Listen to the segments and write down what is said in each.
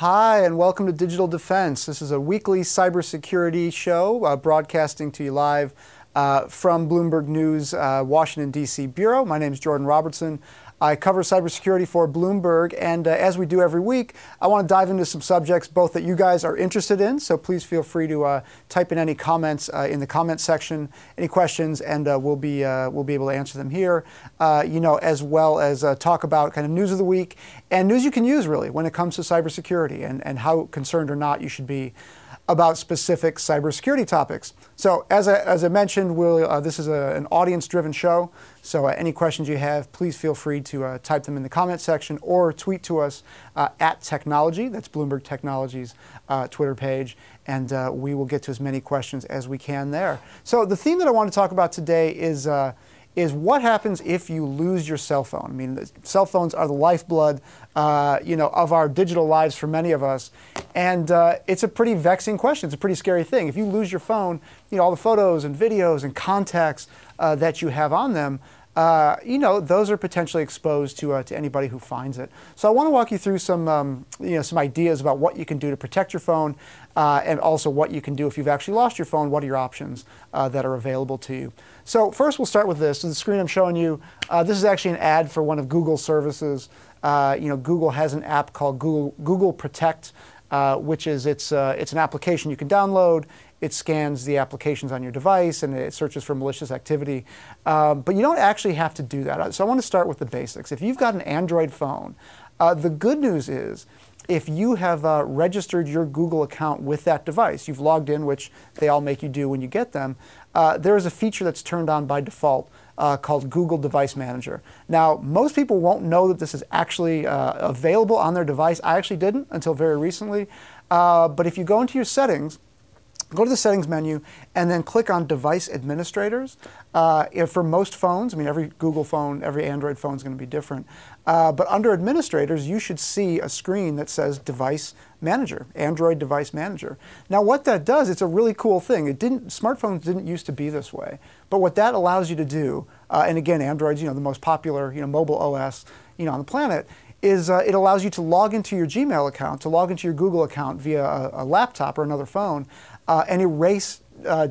Hi, and welcome to Digital Defense. This is a weekly cybersecurity show broadcasting to you live from Bloomberg News, Washington, D.C. Bureau. My name is Jordan Robertson. I cover cybersecurity for Bloomberg, and as we do every week, I want to dive into some subjects both that you guys are interested in, so please feel free to type in any comments in the comment section, any questions, and we'll be able to answer them here, as well as talk about kind of news of the week and news you can use, really, when it comes to cybersecurity and how concerned or not you should be about specific cybersecurity topics. So as I mentioned, this is an audience-driven show, so any questions you have, please feel free to type them in the comment section or tweet to us at Technology, that's Bloomberg Technology's Twitter page, and we will get to as many questions as we can there. So the theme that I want to talk about today is what happens if you lose your cell phone. I mean, cell phones are the lifeblood, of our digital lives for many of us, and it's a pretty vexing question. It's a pretty scary thing. If you lose your phone, all the photos and videos and contacts that you have on them, those are potentially exposed to anybody who finds it. So I want to walk you through some ideas about what you can do to protect your phone, and also what you can do if you've actually lost your phone. What are your options that are available to you? So first, we'll start with this. So the screen I'm showing you, this is actually an ad for one of Google's services. Google has an app called Google Protect, which is it's an application you can download. It scans the applications on your device and it searches for malicious activity. But you don't actually have to do that. So I want to start with the basics. If you've got an Android phone, the good news is if you have registered your Google account with that device, you've logged in, which they all make you do when you get them, there is a feature that's turned on by default called Google Device Manager. Now, most people won't know that this is actually available on their device. I actually didn't until very recently. But if you go into your settings, go to the settings menu and then click on Device Administrators. For most phones, I mean, every Google phone, every Android phone is going to be different. But under Administrators, you should see a screen that says Device Manager, Android Device Manager. Now, what that does, it's a really cool thing. Smartphones didn't used to be this way. But what that allows you to do, and again, Android's the most popular mobile OS on the planet, is it allows you to log into your Gmail account, to log into your Google account via a laptop or another phone, and erase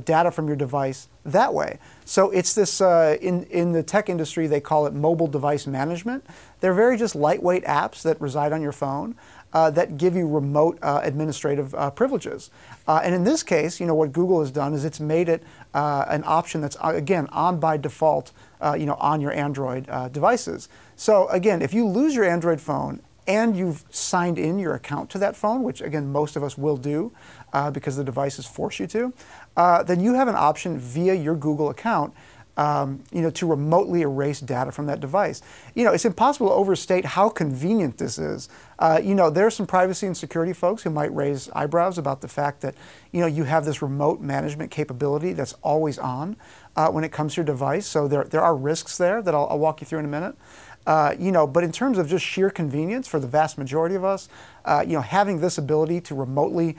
data from your device that way. So it's this, in the tech industry, they call it mobile device management. They're very just lightweight apps that reside on your phone that give you remote administrative privileges. And in this case, what Google has done is it's made it an option that's, again, on by default, on your Android devices. So again, if you lose your Android phone and you've signed in your account to that phone, which again, most of us will do because the devices force you to, then you have an option via your Google account to remotely erase data from that device. It's impossible to overstate how convenient this is. There are some privacy and security folks who might raise eyebrows about the fact that, you have this remote management capability that's always on when it comes to your device. So there are risks there that I'll walk you through in a minute. But in terms of just sheer convenience for the vast majority of us, having this ability to remotely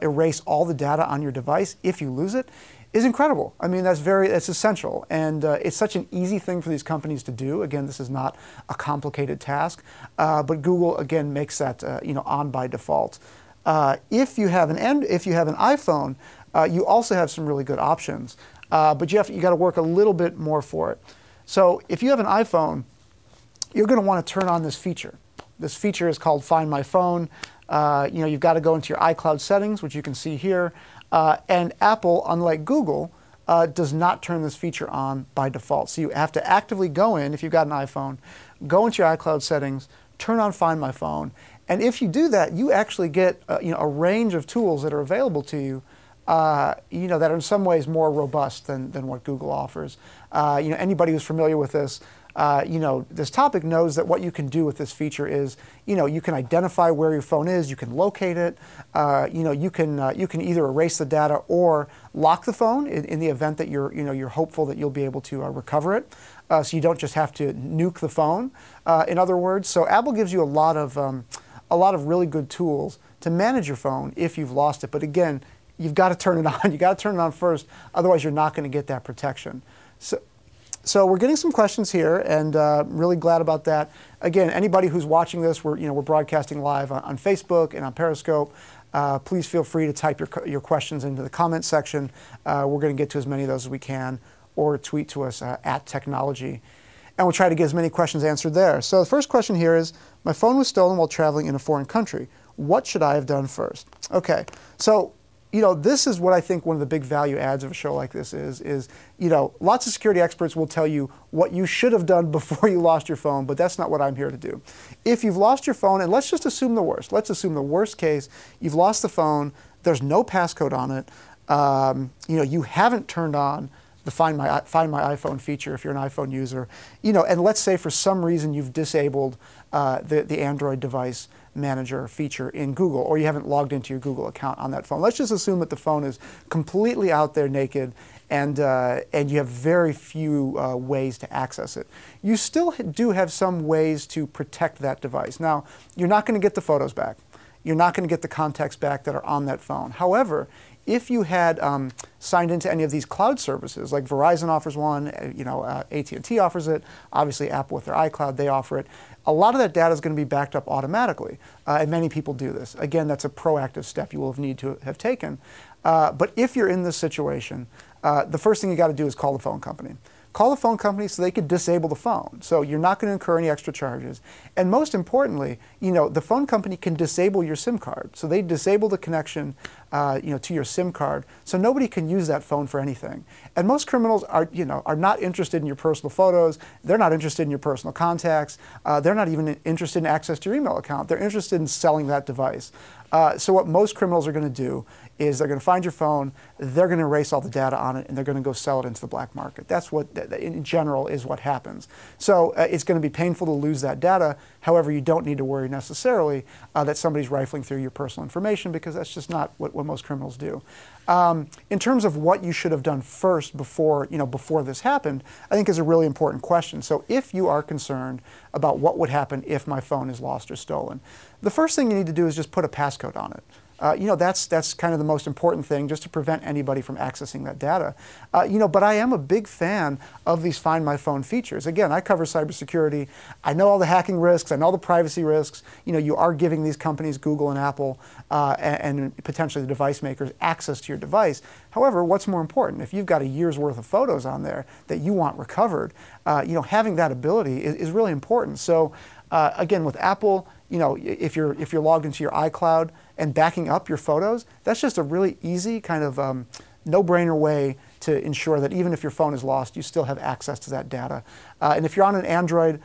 erase all the data on your device if you lose it is incredible. I mean, that's essential, and it's such an easy thing for these companies to do. Again, this is not a complicated task, but Google again makes that on by default. If you have an iPhone, you also have some really good options, but you got to work a little bit more for it. So if you have an iPhone, you're going to want to turn on this feature. This feature is called Find My Phone. You've got to go into your iCloud settings, which you can see here. And Apple, unlike Google, does not turn this feature on by default. So you have to actively go in, if you've got an iPhone, go into your iCloud settings, turn on Find My Phone. And if you do that, you actually get a range of tools that are available to you, that are in some ways more robust than what Google offers. Anybody who's familiar with this, this topic knows that what you can do with this feature is, you can identify where your phone is, you can locate it, you can either erase the data or lock the phone in the event that you're hopeful that you'll be able to recover it, so you don't just have to nuke the phone. In other words, so Apple gives you a lot of really good tools to manage your phone if you've lost it. But again, you've got to turn it on. You got to turn it on first, otherwise you're not going to get that protection. So we're getting some questions here, and really glad about that. Again, anybody who's watching this, we're broadcasting live on Facebook and on Periscope. Please feel free to type your questions into the comment section. We're going to get to as many of those as we can, or tweet to us at Technology. And we'll try to get as many questions answered there. So the first question here is, my phone was stolen while traveling in a foreign country. What should I have done first? Okay, so this is what I think one of the big value adds of a show like this is lots of security experts will tell you what you should have done before you lost your phone, but that's not what I'm here to do. If you've lost your phone, and let's just assume the worst. Let's assume the worst case. You've lost the phone. There's no passcode on it. You haven't turned on the Find My iPhone feature if you're an iPhone user. And let's say for some reason you've disabled the Android device manager feature in Google, or you haven't logged into your Google account on that phone. Let's just assume that the phone is completely out there naked, and you have very few ways to access it. You still do have some ways to protect that device. Now, you're not going to get the photos back. You're not going to get the contacts back that are on that phone. However, if you had signed into any of these cloud services, like Verizon offers one, AT&T offers it, obviously Apple with their iCloud, they offer it, a lot of that data is going to be backed up automatically, and many people do this. Again, that's a proactive step you will need to have taken. But if you're in this situation, the first thing you got to do is call the phone company. Call the phone company so they could disable the phone. So you're not going to incur any extra charges. And most importantly, the phone company can disable your SIM card. So they disable the connection, to your SIM card, so nobody can use that phone for anything. And most criminals are not interested in your personal photos. They're not interested in your personal contacts. They're not even interested in access to your email account. They're interested in selling that device. So what most criminals are going to do is they're going to find your phone, they're going to erase all the data on it, and they're going to go sell it into the black market. That's what, in general, is what happens. So it's going to be painful to lose that data. However, you don't need to worry necessarily that somebody's rifling through your personal information, because that's just not what most criminals do. In terms of what you should have done first before this happened, I think is a really important question. So if you are concerned about what would happen if my phone is lost or stolen, the first thing you need to do is just put a passcode on it. That's kind of the most important thing, just to prevent anybody from accessing that data. But I am a big fan of these Find My Phone features. Again, I cover cybersecurity. I know all the hacking risks. I know the privacy risks. You are giving these companies, Google and Apple, and potentially the device makers, access to your device. However, what's more important? If you've got a year's worth of photos on there that you want recovered, having that ability is really important. So, again, with Apple, if you're logged into your iCloud and backing up your photos, that's just a really easy kind of no-brainer way to ensure that even if your phone is lost, you still have access to that data. And if you're on an Android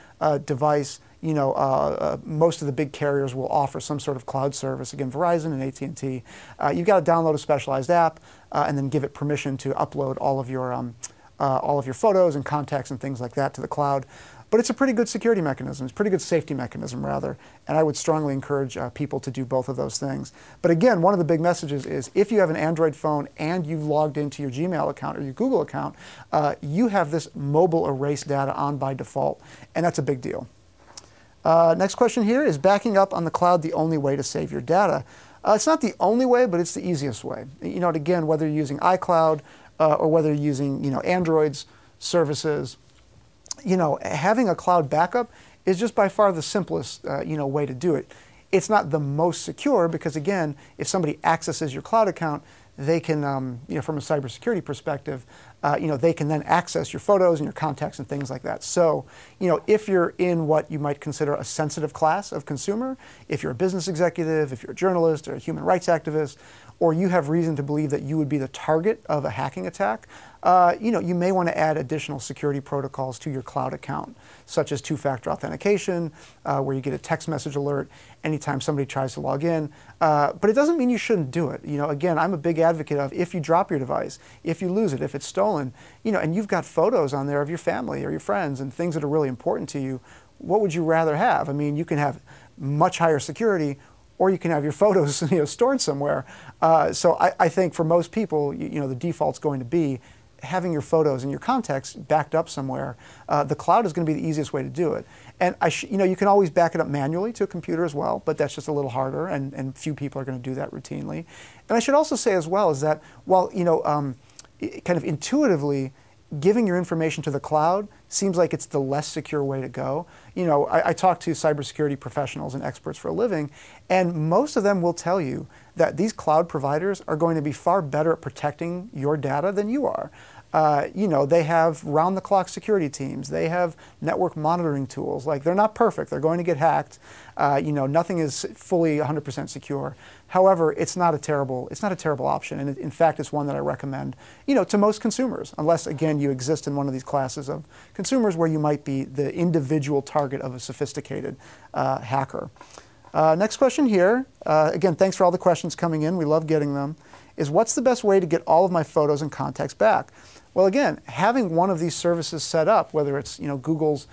device, most of the big carriers will offer some sort of cloud service. Again, Verizon and AT&T. You've got to download a specialized app and then give it permission to upload all of your photos and contacts and things like that to the cloud. But it's a pretty good security mechanism. It's a pretty good safety mechanism, rather. And I would strongly encourage people to do both of those things. But again, one of the big messages is if you have an Android phone and you've logged into your Gmail account or your Google account, you have this mobile erase data on by default. And that's a big deal. Next question here, is backing up on the cloud the only way to save your data? It's not the only way, but it's the easiest way. And again, whether you're using iCloud or whether you're using Android's services, having a cloud backup is just by far the simplest, way to do it. It's not the most secure because, again, if somebody accesses your cloud account, they can, from a cybersecurity perspective, they can then access your photos and your contacts and things like that. So, if you're in what you might consider a sensitive class of consumer, if you're a business executive, if you're a journalist or a human rights activist, or you have reason to believe that you would be the target of a hacking attack, you may want to add additional security protocols to your cloud account, such as two-factor authentication, where you get a text message alert anytime somebody tries to log in. But it doesn't mean you shouldn't do it. Again, I'm a big advocate of if you drop your device, if you lose it, if it's stolen, and you've got photos on there of your family or your friends and things that are really important to you, what would you rather have? I mean, you can have much higher security, or you can have your photos stored somewhere. So I think for most people, the default's going to be having your photos and your contacts backed up somewhere. The cloud is going to be the easiest way to do it. And you can always back it up manually to a computer as well, but that's just a little harder, and few people are going to do that routinely. And I should also say as well is that while kind of intuitively, giving your information to the cloud seems like it's the less secure way to go. I talk to cybersecurity professionals and experts for a living, and most of them will tell you that these cloud providers are going to be far better at protecting your data than you are. They have round-the-clock security teams. They have network monitoring tools. Like, they're not perfect. They're going to get hacked. Nothing is fully 100% secure. However, it's not a terrible option, and in fact, it's one that I recommend, to most consumers, unless again you exist in one of these classes of consumers where you might be the individual target of a sophisticated hacker. Next question here. Again, thanks for all the questions coming in. We love getting them. Is what's the best way to get all of my photos and contacts back? Well, again, having one of these services set up, whether it's Google's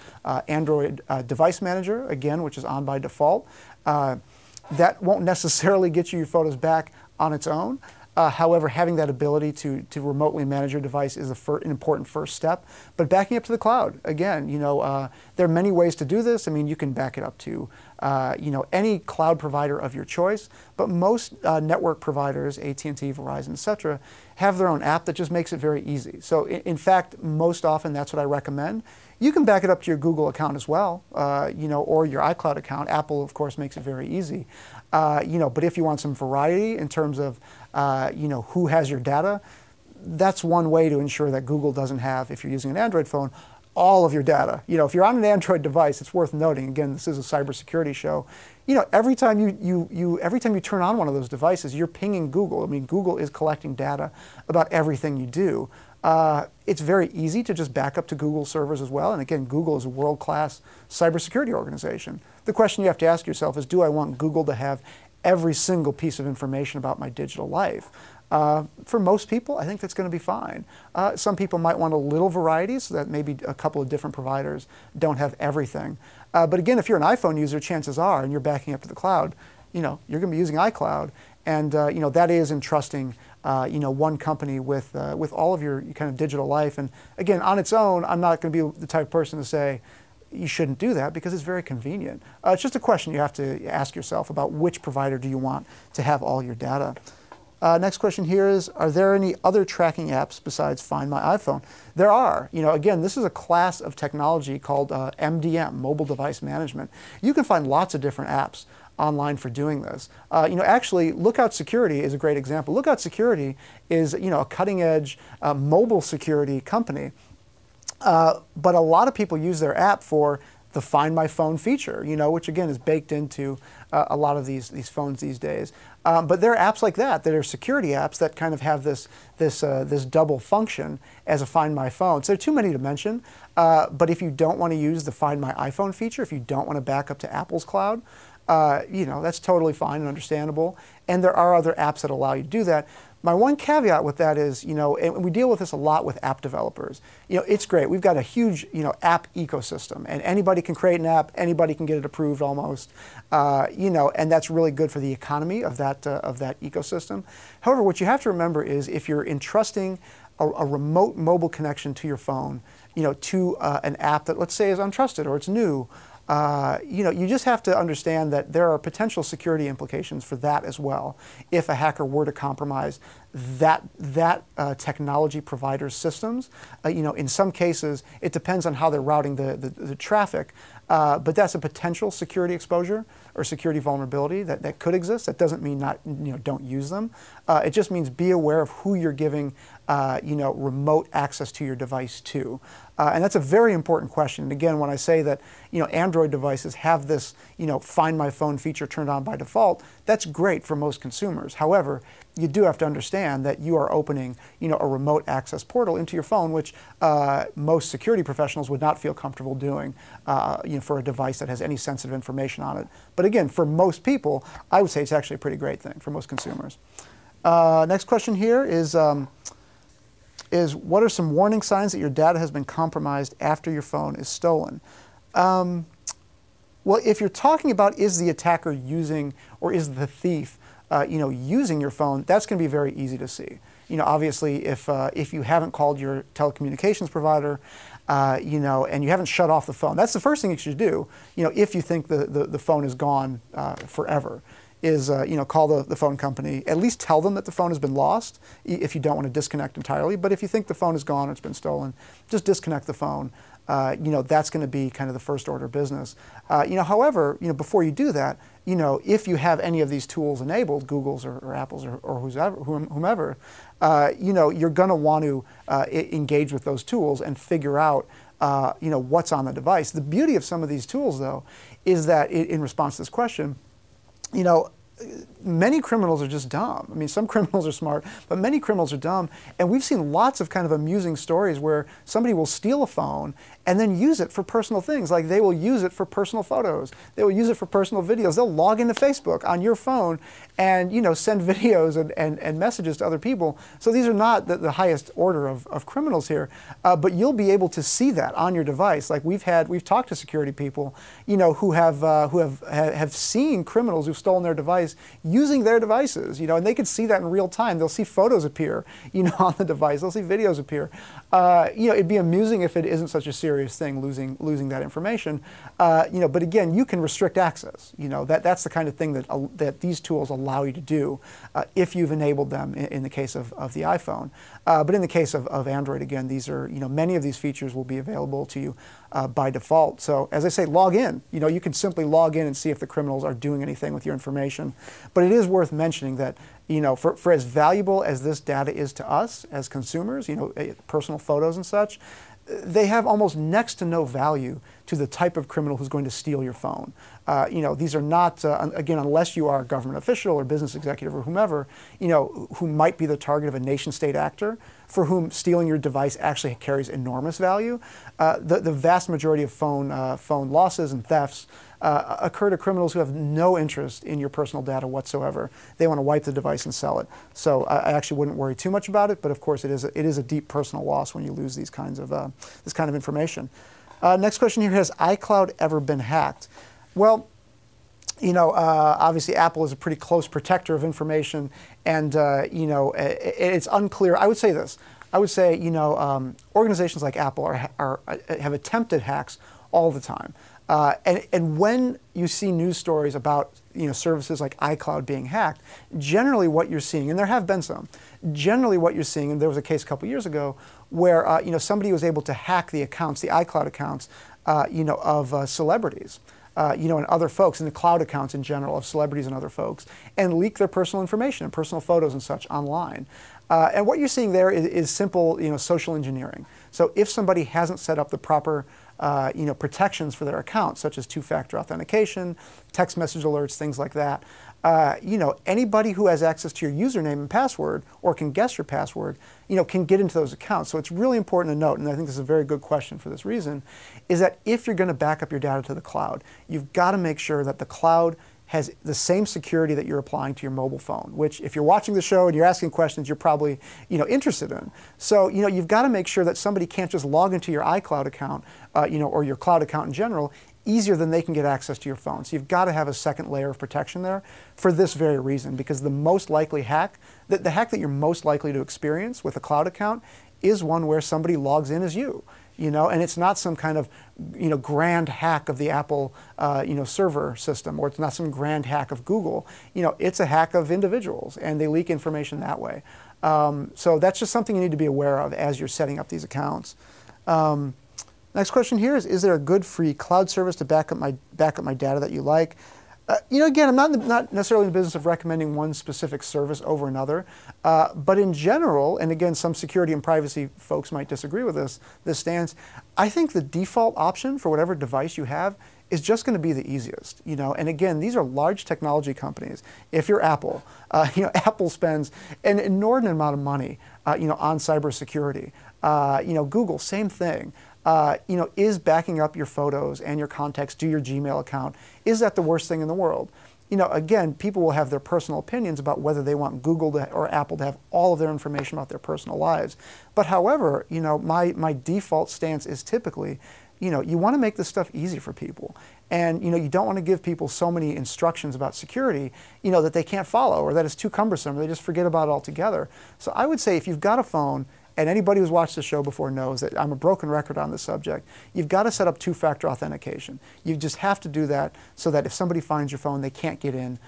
Android device manager, again, which is on by default, that won't necessarily get you your photos back on its own. However, having that ability to remotely manage your device is an important first step. But backing up to the cloud, again, there are many ways to do this. I mean, you can back it up to any cloud provider of your choice. But most network providers, AT&T, Verizon, et cetera, have their own app that just makes it very easy. So in fact, most often that's what I recommend. You can back it up to your Google account as well, or your iCloud account. Apple, of course, makes it very easy. But if you want some variety in terms of, who has your data, that's one way to ensure that Google doesn't have, if you're using an Android phone, all of your data. If you're on an Android device, it's worth noting. Again, this is a cybersecurity show. Every time you turn on one of those devices, you're pinging Google. I mean, Google is collecting data about everything you do. It's very easy to just back up to Google servers as well. And again, Google is a world-class cybersecurity organization. The question you have to ask yourself is, do I want Google to have every single piece of information about my digital life? For most people, I think that's going to be fine. Some people might want a little variety, so that maybe a couple of different providers don't have everything. But again, if you're an iPhone user, chances are, and you're backing up to the cloud, you're going to be using iCloud, and that is entrusting one company with all of your kind of digital life. And again, on its own, I'm not going to be the type of person to say you shouldn't do that because it's very convenient. It's just a question you have to ask yourself about which provider do you want to have all your data. Next question here is, are there any other tracking apps besides Find My iPhone? There are. Again, this is a class of technology called MDM, Mobile Device Management. You can find lots of different apps online for doing this. Actually, Lookout Security is a great example. Lookout Security is, a cutting-edge mobile security company. But a lot of people use their app for the Find My Phone feature, which again is baked into a lot of these phones these days. But there are apps like that are security apps that kind of have this double function as a Find My Phone. So there are too many to mention. But if you don't want to use the Find My iPhone feature, if you don't want to back up to Apple's cloud, that's totally fine and understandable. And there are other apps that allow you to do that. My one caveat with that is, and we deal with this a lot with app developers. It's great. We've got a huge, app ecosystem, and anybody can create an app, anybody can get it approved almost, and that's really good for the economy of that ecosystem. However, what you have to remember is if you're entrusting a remote mobile connection to your phone, to an app that, let's say, is untrusted or it's new, you just have to understand that there are potential security implications for that as well. If a hacker were to compromise that technology provider's systems, in some cases it depends on how they're routing the traffic, but that's a potential security exposure or security vulnerability that could exist. That doesn't mean don't use them. It just means be aware of who you're giving remote access to your device to. And that's a very important question. And again, when I say that Android devices have this Find My Phone feature turned on by default, that's great for most consumers. However, you do have to understand that you are opening a remote access portal into your phone, which most security professionals would not feel comfortable doing for a device that has any sensitive information on it. But again, for most people, I would say it's actually a pretty great thing for most consumers. Next question here is what are some warning signs that your data has been compromised after your phone is stolen? Well, if you're talking about is the attacker using or is the thief using your phone, that's going to be very easy to see. Obviously, if you haven't called your telecommunications provider, and you haven't shut off the phone, that's the first thing you should do. If you think the phone is gone forever, is call the phone company. At least tell them that the phone has been lost if you don't want to disconnect entirely. But if you think the phone is gone or it's been stolen, just disconnect the phone. That's going to be kind of the first order of business. However, before you do that, if you have any of these tools enabled, Google's or Apple's or whomever, you're going to want to engage with those tools and figure out what's on the device. The beauty of some of these tools, though, is that in response to this question, many criminals are just dumb. I mean, some criminals are smart, but many criminals are dumb. And we've seen lots of kind of amusing stories where somebody will steal a phone and then use it for personal things. Like they will use it for personal photos. They will use it for personal videos. They'll log into Facebook on your phone and, send videos and messages to other people. So these are not the highest order of criminals here, but you'll be able to see that on your device. Like we've talked to security people, who have seen criminals who've stolen their device using their devices, and they can see that in real time. They'll see photos appear, on the device. They'll see videos appear. It'd be amusing if it isn't such a serious thing, losing that information. But again, you can restrict access. That's the kind of thing that these tools allow you to do if you've enabled them in the case of the iPhone. But in the case of Android, again, these are, many of these features will be available to you by default. So as I say, log in. You can simply log in and see if the criminals are doing anything with your information. But it is worth mentioning that, for as valuable as this data is to us as consumers, personal photos and such, they have almost next to no value to the type of criminal who's going to steal your phone. These are not, again, unless you are a government official or business executive or whomever, who might be the target of a nation-state actor, for whom stealing your device actually carries enormous value. The vast majority of phone losses and thefts occur to criminals who have no interest in your personal data whatsoever. They want to wipe the device and sell it. So I actually wouldn't worry too much about it, but of course it is a deep personal loss when you lose this kind of information. Next question here: has iCloud ever been hacked? Well, obviously Apple is a pretty close protector of information, and it's unclear. I would say this. I would say organizations like Apple have attempted hacks all the time. And when you see news stories about services like iCloud being hacked, generally what you're seeing, and there have been some, generally what you're seeing, and there was a case a couple years ago where somebody was able to hack the accounts, the iCloud accounts, of celebrities. And other folks, and the cloud accounts in general of celebrities and other folks, and leak their personal information and personal photos and such online. And what you're seeing there is simple, social engineering. So if somebody hasn't set up the proper, protections for their account, such as two-factor authentication, text message alerts, things like that, anybody who has access to your username and password or can guess your password, can get into those accounts. So it's really important to note, and I think this is a very good question for this reason, is that if you're going to back up your data to the cloud, you've got to make sure that the cloud has the same security that you're applying to your mobile phone, which if you're watching the show and you're asking questions, you're probably interested in. So you've got to make sure that somebody can't just log into your iCloud account, or your cloud account in general, easier than they can get access to your phone. So you've got to have a second layer of protection there for this very reason, because the most likely hack, the hack that you're most likely to experience with a cloud account is one where somebody logs in as you. And it's not some kind of, grand hack of the Apple, server system, or it's not some grand hack of Google. It's a hack of individuals, and they leak information that way. So that's just something you need to be aware of as you're setting up these accounts. Next question here is there a good free cloud service to back up my data that you like? Again, I'm not necessarily in the business of recommending one specific service over another, but in general, and again, some security and privacy folks might disagree with this stance, I think the default option for whatever device you have is just going to be the easiest, And again, these are large technology companies. If you're Apple, Apple spends an inordinate amount of money, on cybersecurity. Google, same thing. Is backing up your photos and your contacts to your Gmail account, is that the worst thing in the world? Again, people will have their personal opinions about whether they want Google or Apple to have all of their information about their personal lives. But however, my default stance is typically, you want to make this stuff easy for people. And, you don't want to give people so many instructions about security, that they can't follow, or that it's too cumbersome, or they just forget about it altogether. So I would say if you've got a phone and anybody who's watched the show before knows that I'm a broken record on this subject. You've got to set up two-factor authentication. You just have to do that so that if somebody finds your phone, they can't get in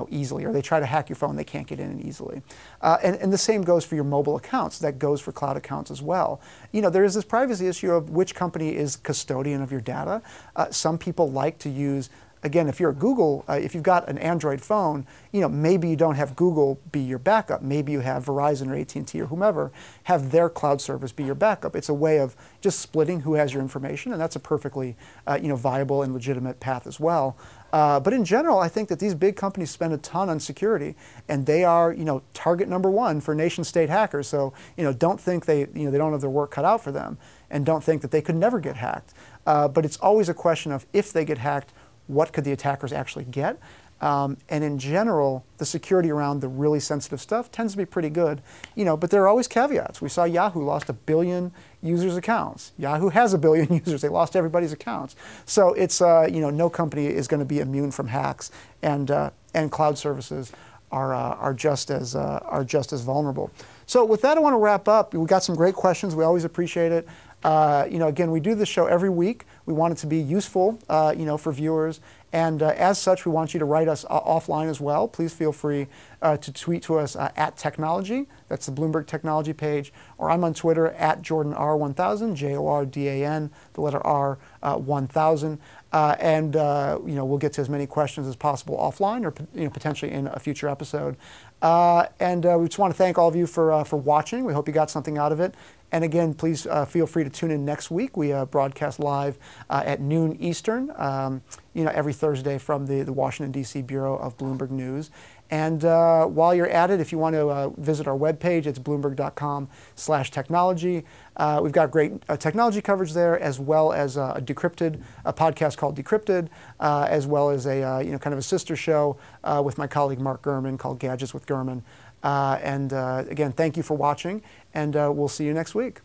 easily, or they try to hack your phone, they can't get in easily. And the same goes for your mobile accounts. That goes for cloud accounts as well. There is this privacy issue of which company is custodian of your data. Some people like to use, again, if you're at Google, if you've got an Android phone, maybe you don't have Google be your backup. Maybe you have Verizon or AT&T or whomever have their cloud service be your backup. It's a way of just splitting who has your information, and that's a perfectly viable and legitimate path as well. But in general, I think that these big companies spend a ton on security, and they are, target number one for nation-state hackers. So, don't think they don't have their work cut out for them, and don't think that they could never get hacked. But it's always a question of if they get hacked, what could the attackers actually get? And in general, the security around the really sensitive stuff tends to be pretty good, but there are always caveats. We saw Yahoo lost 1 billion users' accounts. Yahoo has 1 billion users. They lost everybody's accounts. So it's, no company is going to be immune from hacks, and cloud services are just as vulnerable. So with that, I want to wrap up. We got some great questions. We always appreciate it. Again, we do this show every week. We want it to be useful, for viewers. And as such, we want you to write us offline as well. Please feel free to tweet to us at Technology. That's the Bloomberg Technology page. Or I'm on Twitter at JordanR1000, Jordan, the letter R, 1000. We'll get to as many questions as possible offline, or potentially in a future episode. We just want to thank all of you for watching. We hope you got something out of it. And again, please feel free to tune in next week. We broadcast live at noon Eastern, every Thursday from the Washington, D.C. Bureau of Bloomberg News. And while you're at it, if you want to visit our webpage, it's bloomberg.com/technology. We've got great technology coverage there, as well as a podcast called Decrypted, as well as a kind of a sister show with my colleague Mark Gurman called Gadgets with Gurman. Again, thank you for watching, and we'll see you next week.